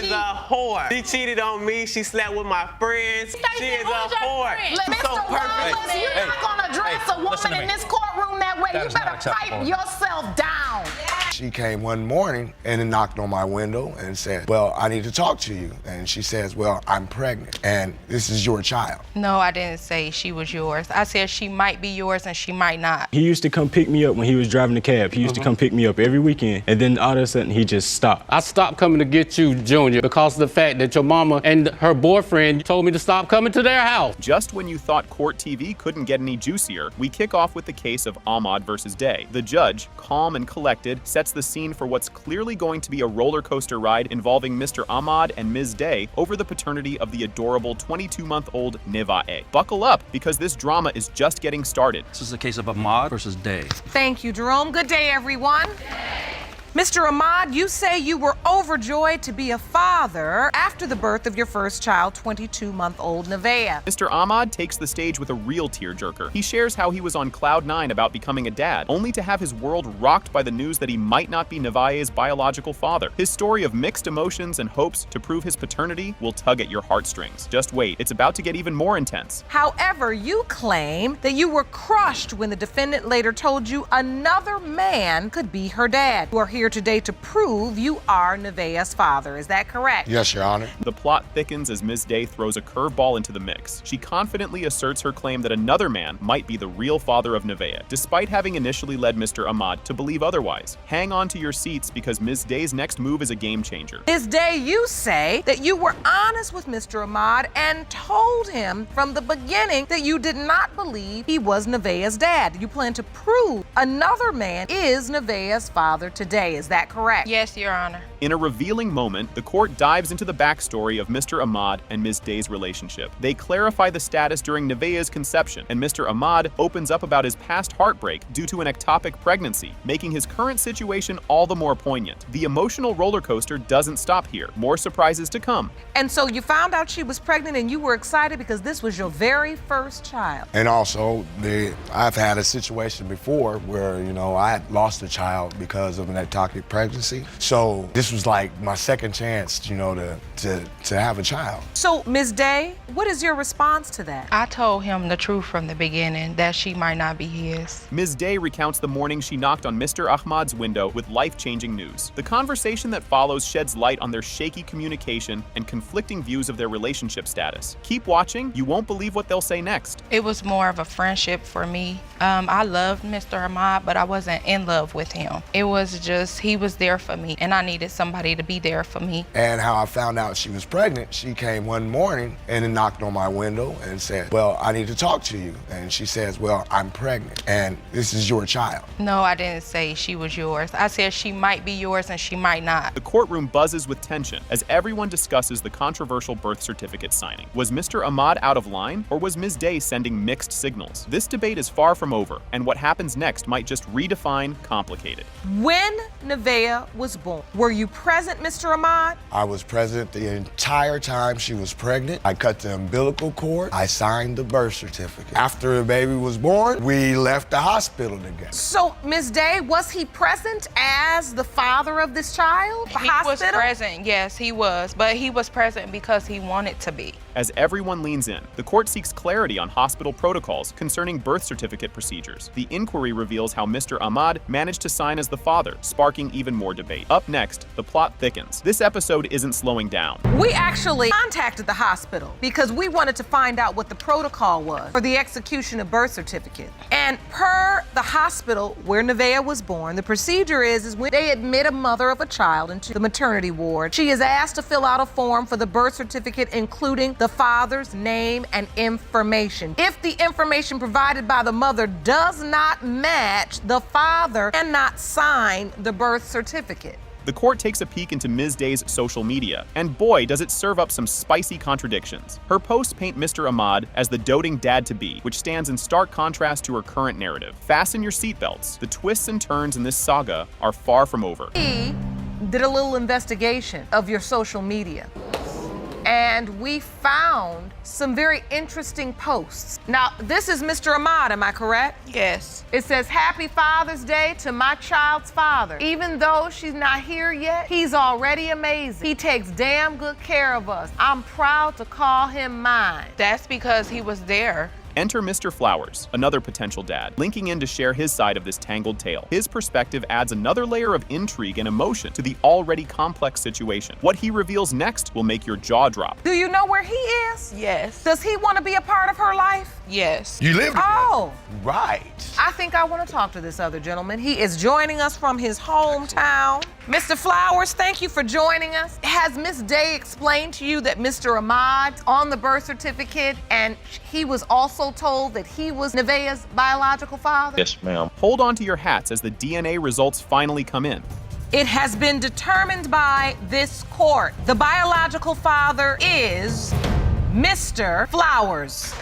is a whore. She cheated on me. She slept with my friends. She is a whore. Mr. So perfect. Wallace, you're not going to address a woman in this courtroom that way. You better pipe yourself down. She came one morning and then knocked on my window and said, well, I need to talk to you. And she says, well, I'm pregnant and this is your child. No, I didn't say she was yours. I said she might be yours and she might not. He used to come pick me up when he was driving the cab. He used to come pick me up every weekend, and then all of a sudden he just stopped. I stopped coming to get you, Junior, because of the fact that your mama and her boyfriend told me to stop coming to their house. Just when you thought court TV couldn't get any juicier, we kick off with the case of Ahmad versus Day. The judge, calm and collected, sets the scene for what's clearly going to be a roller coaster ride involving Mr. Ahmad and Ms. Day over the paternity of the adorable 22-month-old Nevaeh. Buckle up, because this drama is just getting started. This is a case of Ahmad versus Day. Thank you, Jerome. Good day, everyone. Mr. Ahmad, you say you were overjoyed to be a father after the birth of your first child, 22-month-old Nevaeh. Mr. Ahmad takes the stage with a real tearjerker. He shares how he was on cloud 9 about becoming a dad, only to have his world rocked by the news that he might not be Nevaeh's biological father. His story of mixed emotions and hopes to prove his paternity will tug at your heartstrings. Just wait, it's about to get even more intense. However, you claim that you were crushed when the defendant later told you another man could be her dad. You are here today to prove you are Nevaeh's father. Is that correct? Yes, Your Honor. The plot thickens as Ms. Day throws a curveball into the mix. She confidently asserts her claim that another man might be the real father of Nevaeh, despite having initially led Mr. Ahmad to believe otherwise. Hang on to your seats, because Ms. Day's next move is a game changer. Ms. Day, you say that you were honest with Mr. Ahmad and told him from the beginning that you did not believe he was Nevaeh's dad. You plan to prove another man is Nevaeh's father today. Is that correct? Yes, Your Honor. In a revealing moment, the court dives into the backstory of Mr. Ahmad and Ms. Day's relationship. They clarify the status during Nevaeh's conception, and Mr. Ahmad opens up about his past heartbreak due to an ectopic pregnancy, making his current situation all the more poignant. The emotional roller coaster doesn't stop here. More surprises to come. And so you found out she was pregnant and you were excited because this was your very first child. And also, I've had a situation before where, I had lost a child because of an ectopic pregnancy. So this was like my second chance, to have a child. So, Ms. Day, what is your response to that? I told him the truth from the beginning, that she might not be his. Ms. Day recounts the morning she knocked on Mr. Ahmad's window with life-changing news. The conversation that follows sheds light on their shaky communication and conflicting views of their relationship status. Keep watching, you won't believe what they'll say next. It was more of a friendship for me. I loved Mr. Ahmad, but I wasn't in love with him. It was just, he was there for me, and I needed somebody to be there for me. And how I found out she was pregnant, she came one morning and then knocked on my window and said, well, I need to talk to you. And she says, well, I'm pregnant and this is your child. No, I didn't say she was yours. I said she might be yours and she might not. The courtroom buzzes with tension as everyone discusses the controversial birth certificate signing. Was Mr. Ahmad out of line, or was Ms. Day sending mixed signals? This debate is far from over, and what happens next might just redefine complicated. When Nevaeh was born, were you present, Mr. Ahmad? I was present the entire time she was pregnant. I cut the umbilical cord. I signed the birth certificate. After the baby was born, we left the hospital together. So, Ms. Day, was he present as the father of this child? He was present, yes, he was. But he was present because he wanted to be. As everyone leans in, the court seeks clarity on hospital protocols concerning birth certificate procedures. The inquiry reveals how Mr. Ahmad managed to sign as the father, sparking even more debate. Up next, the plot thickens. This episode isn't slowing down. We actually contacted the hospital because we wanted to find out what the protocol was for the execution of birth certificate. And per the hospital where Nevaeh was born, the procedure is when they admit a mother of a child into the maternity ward, she is asked to fill out a form for the birth certificate, including the father's name and information. If the information provided by the mother does not match, the father cannot sign the birth certificate. The court takes a peek into Ms. Day's social media, and boy, does it serve up some spicy contradictions. Her posts paint Mr. Ahmad as the doting dad-to-be, which stands in stark contrast to her current narrative. Fasten your seatbelts. The twists and turns in this saga are far from over. He did a little investigation of your social media. And and we found some very interesting posts. Now, this is Mr. Ahmad, am I correct? Yes. It says, Happy Father's Day to my child's father. Even though she's not here yet, he's already amazing. He takes damn good care of us. I'm proud to call him mine. That's because he was there. Enter Mr. Flowers, another potential dad, linking in to share his side of this tangled tale. His perspective adds another layer of intrigue and emotion to the already complex situation. What he reveals next will make your jaw drop. Do you know where he is? Yes. Does he want to be a part of her life? Yes. You live together. Oh. Right. I think I want to talk to this other gentleman. He is joining us from his hometown. Mr. Flowers, thank you for joining us. Has Miss Day explained to you that Mr. Ahmad's on the birth certificate and he was also told that he was Nevaeh's biological father? Yes, ma'am. Hold on to your hats as the DNA results finally come in. It has been determined by this court. The biological father is Mr. Flowers.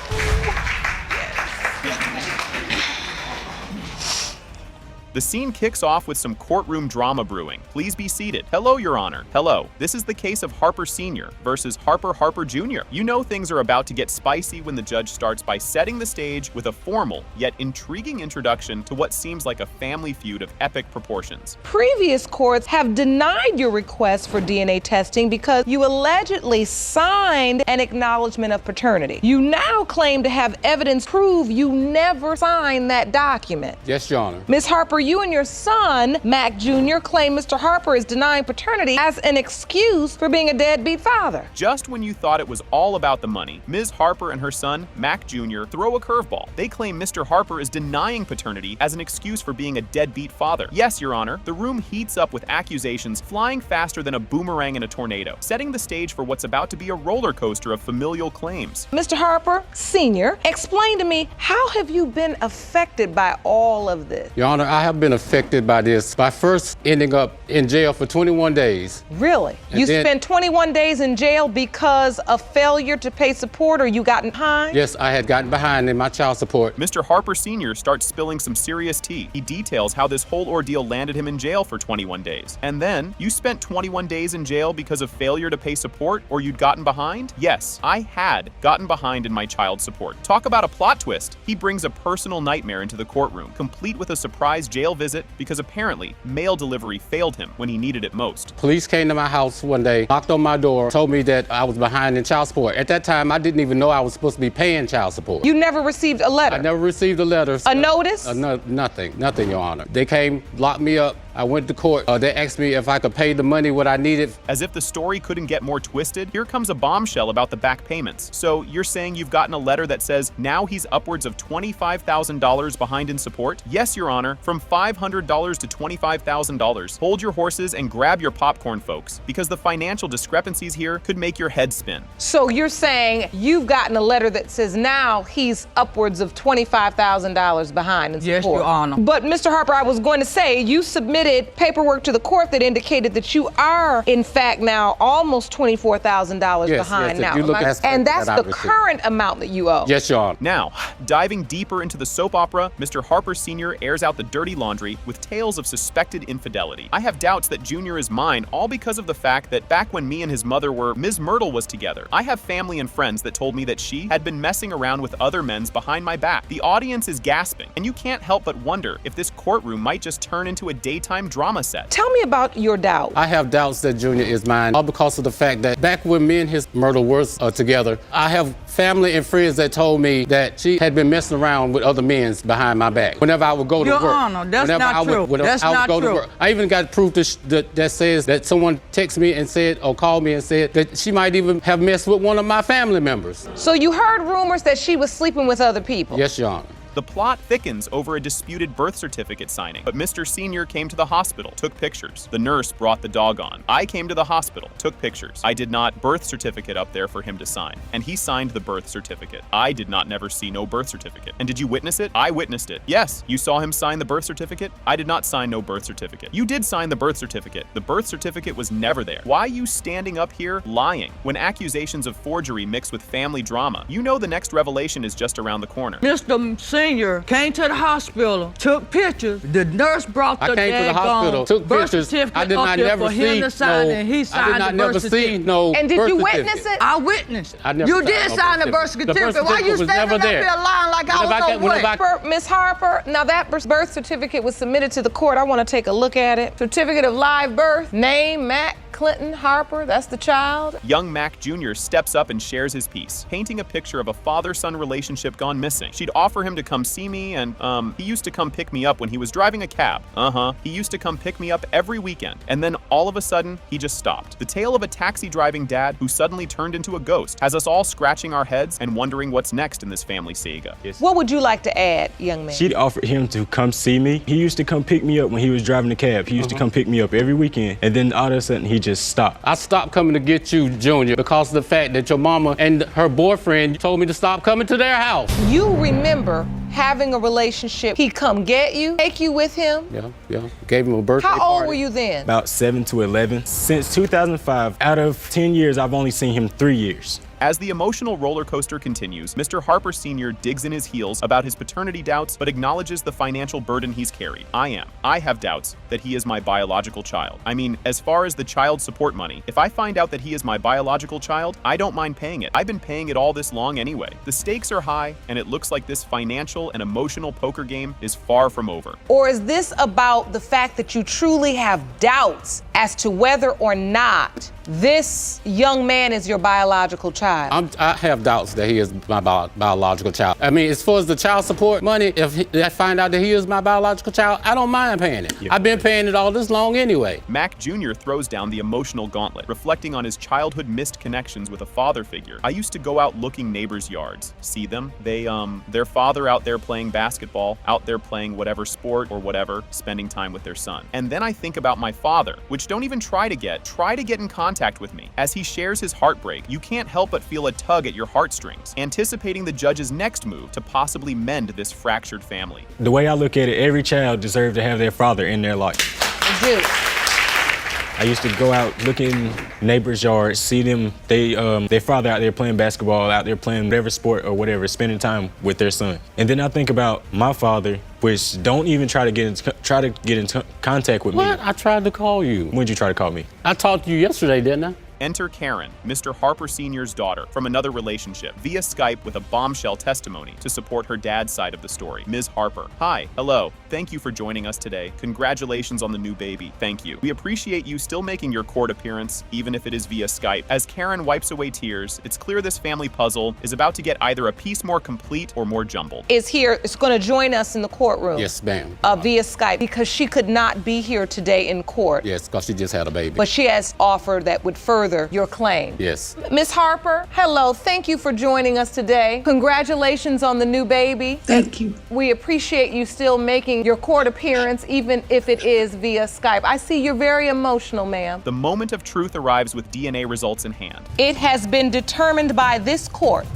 The scene kicks off with some courtroom drama brewing. Please be seated. Hello, Your Honor. Hello. This is the case of Harper Sr. versus Harper Jr. You know things are about to get spicy when the judge starts by setting the stage with a formal yet intriguing introduction to what seems like a family feud of epic proportions. Previous courts have denied your request for DNA testing because you allegedly signed an acknowledgement of paternity. You now claim to have evidence prove you never signed that document. Yes, Your Honor. Ms. Harper, you and your son, Mac Jr., claim Mr. Harper is denying paternity as an excuse for being a deadbeat father. Just when you thought it was all about the money, Ms. Harper and her son, Mac Jr., throw a curveball. They claim Mr. Harper is denying paternity as an excuse for being a deadbeat father. Yes, Your Honor, the room heats up with accusations flying faster than a boomerang in a tornado, setting the stage for what's about to be a roller coaster of familial claims. Mr. Harper, Sr., explain to me, how have you been affected by all of this? Your Honor, I have been affected by this by first ending up in jail for 21 days. Really? And You then- spent 21 days in jail because of failure to pay support, or you got behind? Yes, I had gotten behind in my child support. Mr. Harper Sr. starts spilling some serious tea. He details how this whole ordeal landed him in jail for 21 days. And then, you spent 21 days in jail because of failure to pay support, or you'd gotten behind? Yes, I had gotten behind in my child support. Talk about a plot twist. He brings a personal nightmare into the courtroom, complete with a surprise jail visit because apparently mail delivery failed him when he needed it most. Police came to my house one day, knocked on my door, told me that I was behind in child support. At that time, I didn't even know I was supposed to be paying child support. You never received a letter? I never received a letter. A notice? Nothing, Your Honor. They came, locked me up. I went to court. They asked me if I could pay the money what I needed. As if the story couldn't get more twisted, here comes a bombshell about the back payments. So you're saying you've gotten a letter that says now he's upwards of $25,000 behind in support? Yes, Your Honor, from $500 to $25,000. Hold your horses and grab your popcorn, folks, because the financial discrepancies here could make your head spin. So you're saying you've gotten a letter that says now he's upwards of $25,000 behind in support? Yes, Your Honor. But Mr. Harper, I was going to say, you submitted paperwork to the court that indicated that you are, in fact, now almost $24,000 Yes, behind yes, now. if you look at And that's that I the received. current amount that you owe. Yes, Your Honor. Now, diving deeper into the soap opera, Mr. Harper Sr. airs out the dirty laundry with tales of suspected infidelity. I have doubts that Junior is mine, all because of the fact that back when me and his mother were, Ms. Myrtle was together. I have family and friends that told me that she had been messing around with other men's behind my back. The audience is gasping, and you can't help but wonder if this courtroom might just turn into a daytime drama set. Tell me about your doubt. I have doubts that Junior is mine, all because of the fact that back when me and his Myrtle were together, I have family and friends that told me that she had been messing around with other men behind my back. Whenever I would go to Your work. Honor, that's whenever not I would, true. whenever That's I would not go to true. work. I even got proof that says that someone texted me and said, or called me and said that she might even have messed with one of my family members. So you heard rumors that she was sleeping with other people? Yes, Your Honor. The plot thickens over a disputed birth certificate signing, but Mr. Sr. came to the hospital, took pictures. The nurse brought the dog on. I came to the hospital, took pictures. I did not birth certificate up there for him to sign, and he signed the birth certificate. I did not never see no birth certificate. And did you witness it? I witnessed it. Yes, you saw him sign the birth certificate? I did not sign no birth certificate. You did sign the birth certificate. The birth certificate was never there. Why are you standing up here lying when accusations of forgery mix with family drama? You know the next revelation is just around the corner. Mr. Sr. came to the hospital, took pictures. The nurse brought the I came to the hospital, took birth pictures. certificate I did up not there never for him see to sign, no. and he I signed did not the never birth see certificate. no. And did birth you certificate. witness it? I witnessed. I never You signed did no sign the birth birth certificate. certificate. Why you was never standing up there. here lying like I was no way? Miss Harper, now that birth certificate was submitted to the court. I want to take a look at it. Certificate of live birth, name Mac Clinton Harper, that's the child. Young Mac Jr. steps up and shares his piece, painting a picture of a father-son relationship gone missing. She'd offer him to come see me, and he used to come pick me up when he was driving a cab. He used to come pick me up every weekend, and then all of a sudden, he just stopped. The tale of a taxi-driving dad who suddenly turned into a ghost has us all scratching our heads and wondering what's next in this family saga. What would you like to add, young man? She'd offered him to come see me. He used to come pick me up when he was driving the cab. He used to come pick me up every weekend, and then all of a sudden, he just stopped. I stopped coming to get you, Junior, because of the fact that your mama and her boyfriend told me to stop coming to their house. You remember having a relationship. He come get you, take you with him. Yeah. Gave him a birthday party. How old were you then? About 7 to 11. Since 2005, out of 10 years, I've only seen him 3 years. As the emotional roller coaster continues, Mr. Harper Sr. digs in his heels about his paternity doubts, but acknowledges the financial burden he's carried. I have doubts that he is my biological child. I mean, as far as the child support money, if I find out that he is my biological child, I don't mind paying it. I've been paying it all this long anyway. The stakes are high, and it looks like this financial and emotional poker game is far from over. Or is this about the fact that you truly have doubts as to whether or not this young man is your biological child? I have doubts that he is my biological child. I mean, as far as the child support money, if I find out that he is my biological child, I don't mind paying it. I've been paying it all this long anyway. Mac Jr. throws down the emotional gauntlet, reflecting on his childhood missed connections with a father figure. I used to go out looking neighbors' yards, see them. Their father out there playing basketball, out there playing whatever sport or whatever, spending time with their son. And then I think about my father, which don't even try to get in contact with me. As he shares his heartbreak, you can't help but feel a tug at your heartstrings, anticipating the judge's next move to possibly mend this fractured family. The way I look at it, every child deserves to have their father in their life. I do. I used to go out looking neighbors' yards, see them, their father out there playing basketball, out there playing whatever sport or whatever, spending time with their son. And then I think about my father, which don't even try to get in contact with me. What? I tried to call you. When'd you try to call me? I talked to you yesterday, didn't I? Enter Karen, Mr. Harper Sr.'s daughter, from another relationship, via Skype with a bombshell testimony to support her dad's side of the story. Ms. Harper. Hi, hello. Thank you for joining us today. Congratulations on the new baby. Thank you. We appreciate you still making your court appearance, even if it is via Skype. As Karen wipes away tears, it's clear this family puzzle is about to get either a piece more complete or more jumbled. Is going to join us in the courtroom. Yes, ma'am. Via Skype, because she could not be here today in court. Yes, because she just had a baby. But she has offered that would further your claim. Yes. Miss Harper, hello. Thank you for joining us today. Congratulations on the new baby. Thank you. We appreciate you still making your court appearance, even if it is via Skype. I see you're very emotional, ma'am. The moment of truth arrives with DNA results in hand. It has been determined by this court,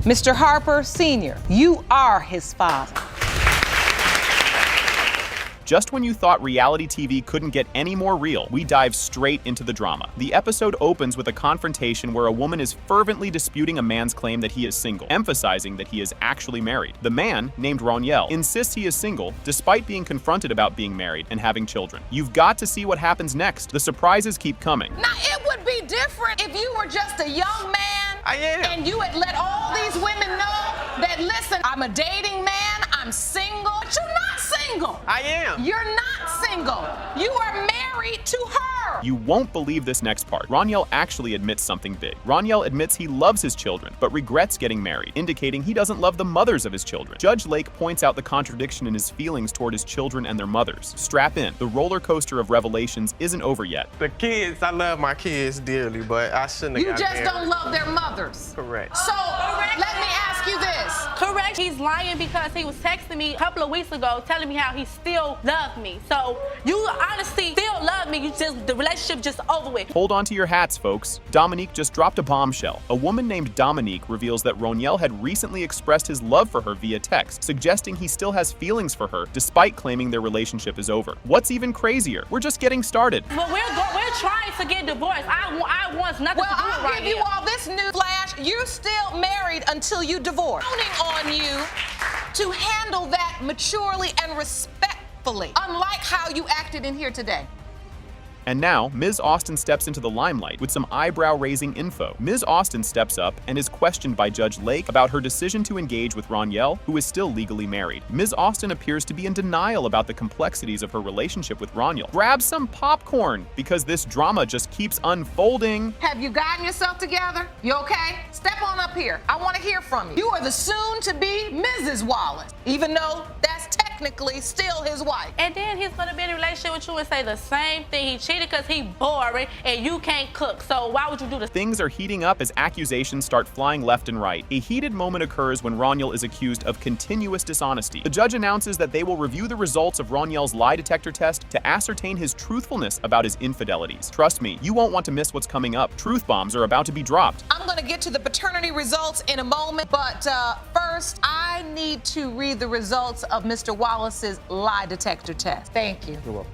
Mr. Harper Sr., you are his father. Just when you thought reality TV couldn't get any more real, we dive straight into the drama. The episode opens with a confrontation where a woman is fervently disputing a man's claim that he is single, emphasizing that he is actually married. The man, named Roniel, insists he is single, despite being confronted about being married and having children. You've got to see what happens next. The surprises keep coming. Now, it would be different if you were just a young man and you had let all these women know that, listen, I'm a dating man, I'm single. But you're not single. I am. You're not single. You are married to her. You won't believe this next part. Roniel actually admits something big. Roniel admits he loves his children, but regrets getting married, indicating he doesn't love the mothers of his children. Judge Lake points out the contradiction in his feelings toward his children and their mothers. Strap in. The roller coaster of revelations isn't over yet. The kids, I love my kids dearly, but I shouldn't have You got just married. don't love their mothers. Correct. So, let me ask you this. Correct. He's lying because he was texting me a couple of weeks ago telling me how he still loved me. So you honestly still love me. The relationship just over with. Hold on to your hats, folks. Dominique just dropped a bombshell. A woman named Dominique reveals that Roniel had recently expressed his love for her via text, suggesting he still has feelings for her despite claiming their relationship is over. What's even crazier? We're just getting started. But we're trying to get divorced. I want nothing to do with I'll right give you now. all this news flash. You're still married until you divorce. Counting on you to handle that maturely and respectfully, unlike how you acted in here today. And now, Ms. Austin steps into the limelight with some eyebrow-raising info. Ms. Austin steps up and is questioned by Judge Lake about her decision to engage with Roniel, who is still legally married. Ms. Austin appears to be in denial about the complexities of her relationship with Roniel. Grab some popcorn, because this drama just keeps unfolding. Have you gotten yourself together? You okay? Step on up here. I want to hear from you. You are the soon-to-be Mrs. Wallace, even though that's technically still his wife. And then he's gonna be in a relationship with you and say the same thing. He cheated because he boring and you can't cook. So why would you do this? Things are heating up as accusations start flying left and right. A heated moment occurs when Roniel is accused of continuous dishonesty. The judge announces that they will review the results of Roniel's lie detector test to ascertain his truthfulness about his infidelities. Trust me, you won't want to miss what's coming up. Truth bombs are about to be dropped. I'm gonna get to the paternity results in a moment, but first, I need to read the results of Mr. Wallace's lie detector test. Thank you. You're welcome.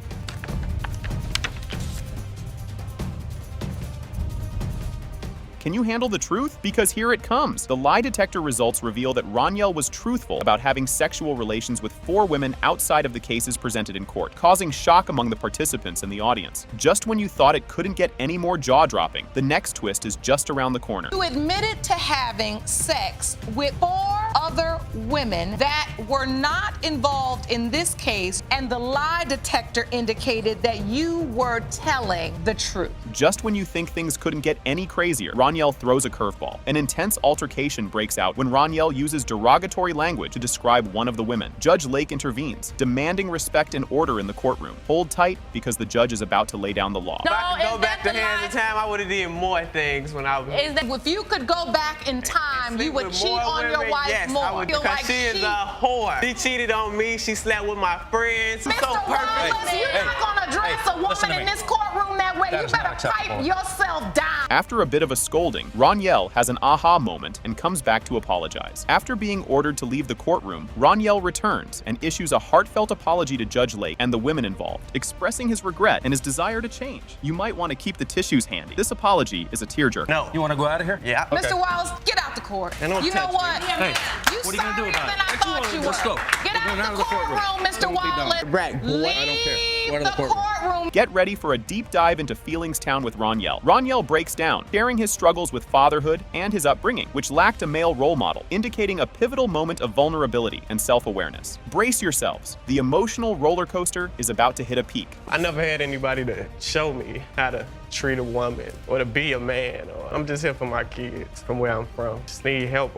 Can you handle the truth? Because here it comes. The lie detector results reveal that Roniel was truthful about having sexual relations with 4 women outside of the cases presented in court, causing shock among the participants and the audience. Just when you thought it couldn't get any more jaw-dropping, the next twist is just around the corner. You admitted to having sex with 4 other women that were not involved in this case, and the lie detector indicated that you were telling the truth. Just when you think things couldn't get any crazier, Roniel throws a curveball. An intense altercation breaks out when Roniel uses derogatory language to describe one of the women. Judge Lake intervenes, demanding respect and order in the courtroom. Hold tight, because the judge is about to lay down the law. If I could go back to hands of time, I would have did more things when I was. If you could go back in time, you would cheat on your wife yes, more. I would, because she is a whore. She cheated on me. She slept with my friends. Mr. So perfect. Wallace, you're not gonna address a woman in this courtroom that way. You better pipe yourself down. After a bit of a scolding, Roniel has an aha moment and comes back to apologize. After being ordered to leave the courtroom, Roniel returns and issues a heartfelt apology to Judge Lake and the women involved, expressing his regret and his desire to change. You might want to keep the tissues handy. This apology is a tearjerker. No. You want to go out of here? Yeah. Okay. Mr. Wallace, get out the court. And don't You know touch what? me. Hey, You what are you gonna do sorrier about than it? I thought you were. Let's go. Get We're going out the courtroom, Mr. Wallace. Right, boy. Leave I don't care. Go out of the the courtroom. courtroom. Get ready for a deep dive into Feelings Town with Roniel. Roniel breaks down, sharing his struggles with fatherhood and his upbringing, which lacked a male role model, indicating a pivotal moment of vulnerability and self-awareness. Brace yourselves. The emotional roller coaster is about to hit a peak. I never had anybody to show me how to treat a woman or to be a man. I'm just here for my kids from where I'm from. Just need help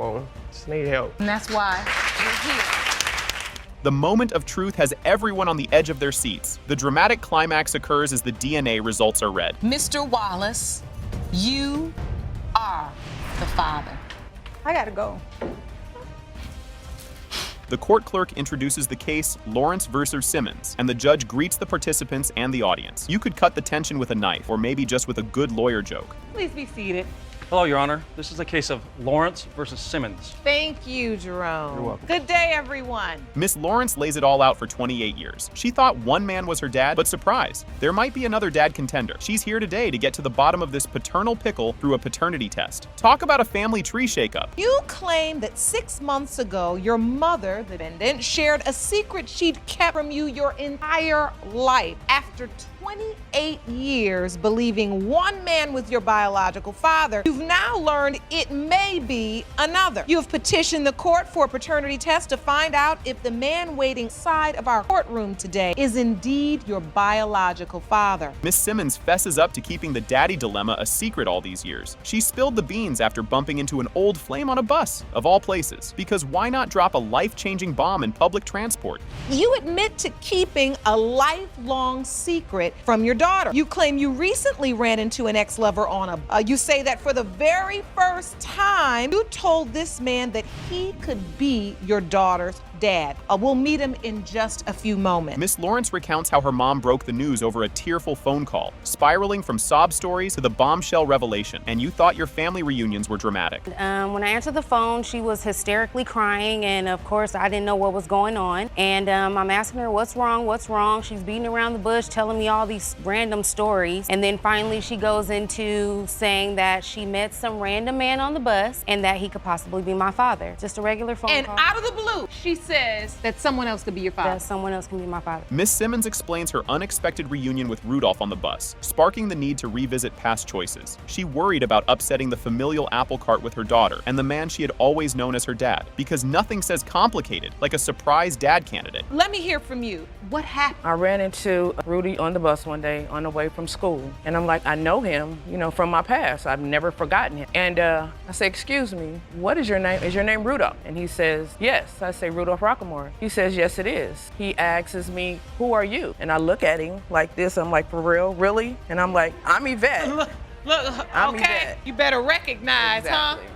Just need help. And that's why you're here. The moment of truth has everyone on the edge of their seats. The dramatic climax occurs as the DNA results are read. Mr. Wallace, you are the father. I gotta go. The court clerk introduces the case Lawrence versus Simmons, and the judge greets the participants and the audience. You could cut the tension with a knife, or maybe just with a good lawyer joke. Please be seated. Hello, Your Honor. This is the case of Lawrence versus Simmons. Thank you, Jerome. You're welcome. Good day, everyone. Miss Lawrence lays it all out for 28 years. She thought one man was her dad, but surprise, there might be another dad contender. She's here today to get to the bottom of this paternal pickle through a paternity test. Talk about a family tree shakeup. You claim that 6 months ago, your mother, the defendant, shared a secret she'd kept from you your entire life. After 28 years believing one man was your biological father, you've now learned it may be another. You have petitioned the court for a paternity test to find out if the man waiting inside of our courtroom today is indeed your biological father. Miss Simmons fesses up to keeping the daddy dilemma a secret all these years. She spilled the beans after bumping into an old flame on a bus, of all places. Because why not drop a life-changing bomb in public transport? You admit to keeping a lifelong secret from your daughter. You claim you recently ran into an ex-lover on you say that for the very first time, you told this man that he could be your daughter's dad. We'll meet him in just a few moments. Miss Lawrence recounts how her mom broke the news over a tearful phone call, spiraling from sob stories to the bombshell revelation. And you thought your family reunions were dramatic. When I answered the phone, she was hysterically crying, and of course, I didn't know what was going on. And I'm asking her, what's wrong, what's wrong? She's beating around the bush, telling me all these random stories. And then finally, she goes into saying that she met some random man on the bus and that he could possibly be my father. Just a regular phone call. And out of the blue, she says that someone else could be your father. That someone else can be my father. Miss Simmons explains her unexpected reunion with Rudolph on the bus, sparking the need to revisit past choices. She worried about upsetting the familial apple cart with her daughter and the man she had always known as her dad, because nothing says complicated like a surprise dad candidate. Let me hear from you. What happened? I ran into Rudy on the bus one day on the way from school. And I'm like, I know him, from my past. I've never forgotten him. And I say, excuse me, what is your name? Is your name Rudolph? And he says, yes. I say, Rudolph Rockamore. He says, yes, it is. He asks me, who are you? And I look at him like this. I'm like, for real? Really? And I'm like, I'm Yvette. Look, I'm okay, Yvette. you better recognize, Exactly. huh?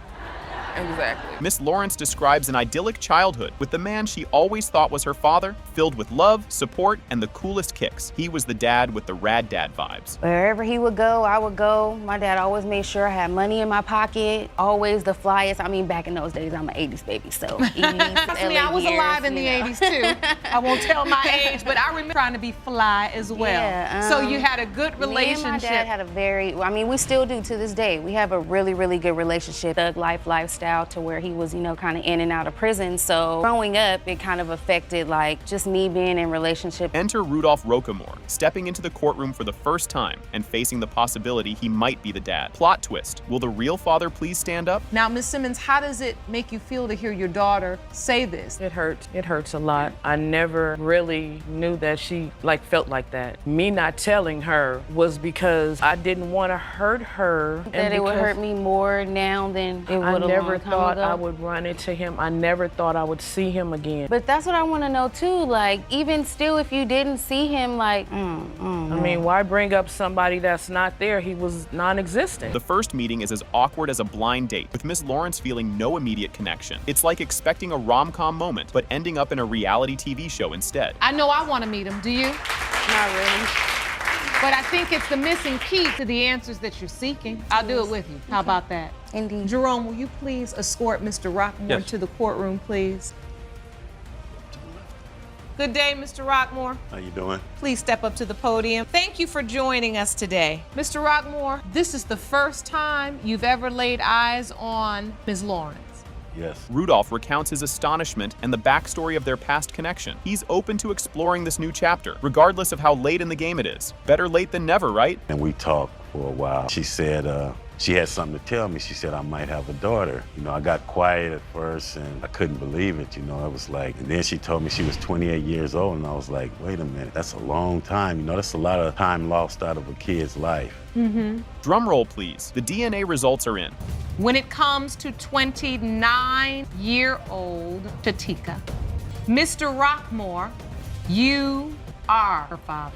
Exactly. Miss Lawrence describes an idyllic childhood with the man she always thought was her father, filled with love, support, and the coolest kicks. He was the dad with the rad dad vibes. Wherever he would go, I would go. My dad always made sure I had money in my pocket, always the flyest. I mean, back in those days, I'm an 80s baby, so Trust me, I was alive in the 80s too. I won't tell my age, but I remember trying to be fly as well. Yeah, so you had a good relationship. Me and my dad had a we still do to this day. We have a really, really good relationship. Thug lifestyle to where he was, kind of in and out of prison. So growing up, it kind of affected just me being in relationship. Enter Rudolph Rockamore, stepping into the courtroom for the first time and facing the possibility he might be the dad. Plot twist, will the real father please stand up? Now, Ms. Simmons, how does it make you feel to hear your daughter say this? It hurts. It hurts a lot. I never really knew that she felt like that. Me not telling her was because I didn't want to hurt her. That it would hurt me more now than it would I a never long time thought ago. I would run into him. I never thought I would see him again. But that's what I want to know too. Even still, if you didn't see him, I mean, why bring up somebody that's not there? He was non-existent. The first meeting is as awkward as a blind date, with Miss Lawrence feeling no immediate connection. It's like expecting a rom-com moment, but ending up in a reality TV show instead. I know I want to meet him. Do you? Not really. But I think it's the missing key to the answers that you're seeking. I'll do it with you. How about that? Indeed. Jerome, will you please escort Mr. Rockmore to the courtroom, please? Good day, Mr. Rockmore. How you doing? Please step up to the podium. Thank you for joining us today. Mr. Rockmore, this is the first time you've ever laid eyes on Ms. Lawrence. Yes. Rudolph recounts his astonishment and the backstory of their past connection. He's open to exploring this new chapter, regardless of how late in the game it is. Better late than never, right? And we talked for a while. She said she had something to tell me. She said I might have a daughter. I got quiet at first and I couldn't believe it. It was like, and then she told me she was 28 years old and I was like, wait a minute, that's a long time. That's a lot of time lost out of a kid's life. Drum roll, please. The DNA results are in. When it comes to 29-year-old Tatika, Mr. Rockmore, you are her father.